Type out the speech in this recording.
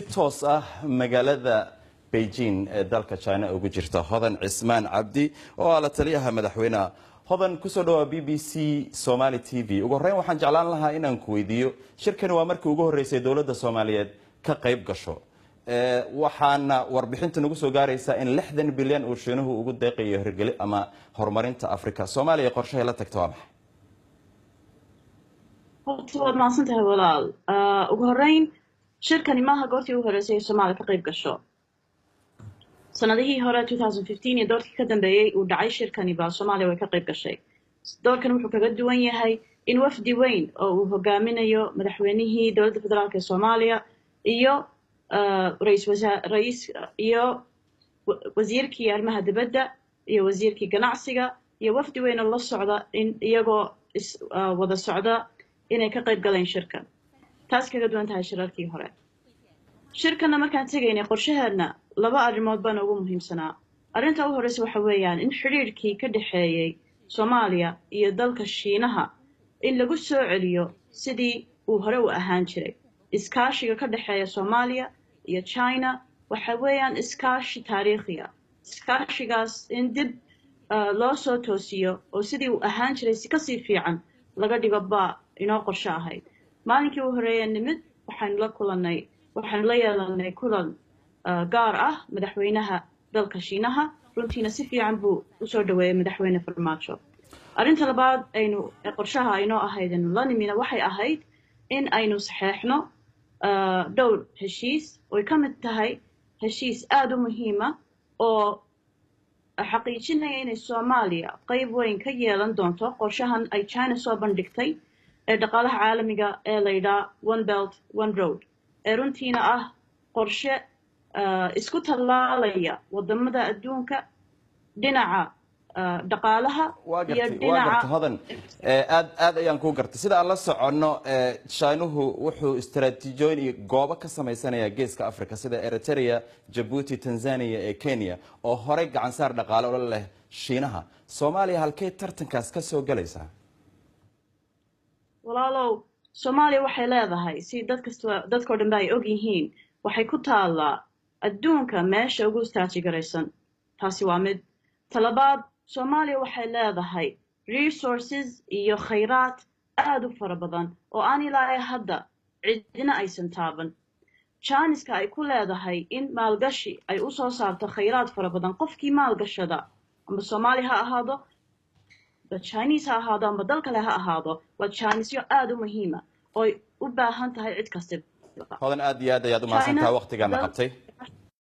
toos ah magaalada Beijing ee dalka China ugu jirta Hodan Cismaan Cabdi oo la taliyaha madaxweynaha Hodan ku soo dhawaad BBC Somali TV ugu horeyn waxaan jeclaan lahaa inaan ku weydiiyo shirkani waa markii ugu horeysay dawladda Soomaaliyeed ka qayb gasho waxaana warbixinta nagu soo gaaraysa in 60 bilyan oo shiinuhu ugu deeqayo hirgeli ama horumarinta Afrika Soomaaliya qorshaha la tagto waa maxay ما صنتها ولا وهرين شركة نماها قرتي وهرسي الصومال كقيب قشو سنة هي هورا 2015 يدورتي كدن بيي ودعي شركة نبا الصومالي وكقيب قشي دور كانوا وحو كقد وين هاي إن وفدي وين أو هو قامين يو مدحوينيه دولة فدرالك الصومالية إيو رئيس إيو وزيركي المها دبدا إيو وزيركي قناعسيقا إيو وفدي وين الله السعودة إن إيو وضا السعودة inay ka qayb galeen shirkan taas kaga duwan tahay shirarkii hore shirkana markaan tagaynay qorshaheedna laba arrimood baan ugu muhiimsanaa arrinta ugu horeysa waxa weeyaan in xiriirkii ka dhaxeeyay Soomaaliya iyo dalka Shiinaha in lagu soo celiyo sidii uu hore u ahaan jiray iskaashiga ka dhaxeeya Soomaaliya iyo China waxa weeyaan iskaashi taariikhi ah iskaashigaas in dib loo soo toosiyo oo sidii uu ahaan jiray si ka sii fiican laga dhigo inoo qorshe ahayd maalinkii uu horeeyay nimid waxaan la yeelanay kulan gaar ah madaxweynaha dalka Shiinaha runtiina si fiican buu u soo dhaweeyay madaxweyne Farmaajo arrinta labaad aynu qorshaha aynoo ahayd in la nimina waxay ahayd in aynu saxeexno dhowr heshiis oo ka mid tahay heshiis aad u muhiim ah oo xaqiijinaya inay Soomaaliya qayb weyn ka yeelan doonto qorshahan ay China soo bandhigtay ee dhaqaalaha caalamiga ee la yiraahdo One Belt One Road ee runtiina ah qorshe isku talaalaya wadamada adduunka dhinaca dhaqaalaha iyo dhinaca Hodan aad ayaan ku gartay sida aan la socono Shiinuhu wuxuu istaraatiijiyooyin iyo goobo ka sameeysanaya geeska Afrika sida Eritrea, Djibouti, Tanzania iyo Kenya oo hore gacan saar dhaqaale u leh Shiinaha Soomaaliya halkee tartankaas ka soo galaysaa walaalow Soomaaliya waxay leedahay si dadka dhan ay og yihiin waxay ku taalaa adduunka meesha ugu istaraatiijiyaysan taasi waa mid talabaad Soomaaliya waxay leedahay resources iyo khayraad aad u fara badan oo aan ilaa hadda cidina aysan taaban China ay ku leedahay in maalgashi ay u soo saarto khayraad fara badan qofkii maalgashada ama Soomaali ha ahaado Chinese ha ahaado ama dal kale ha ahaado waa Chinese aad u muhiim ah oo u baahan tahay cid kasta Hodan aad iyo aad ayaad u mahadsantahay waqtigan qabtay